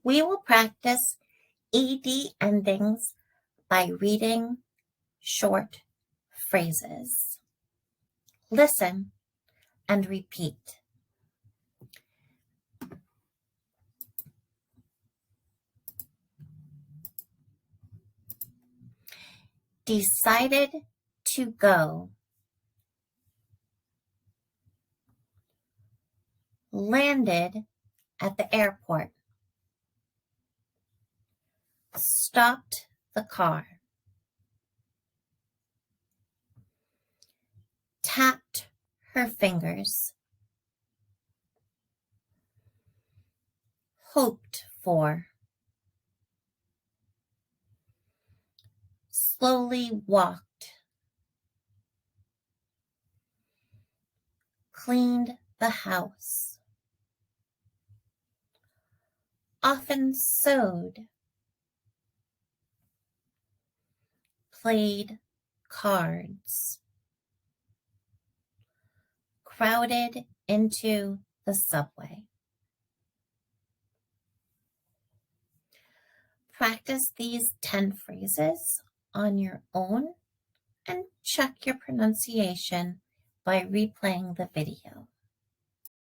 We will practice ED endings by reading short phrases. Listen and repeat. Decided to go. Landed at the airport. Stopped the car. Tapped her fingers. Hoped for. Slowly walked. Cleaned the house. Often sewed. Played cards. Crowded into the subway. Practice these 10 phrases on your own and check your pronunciation by replaying the video.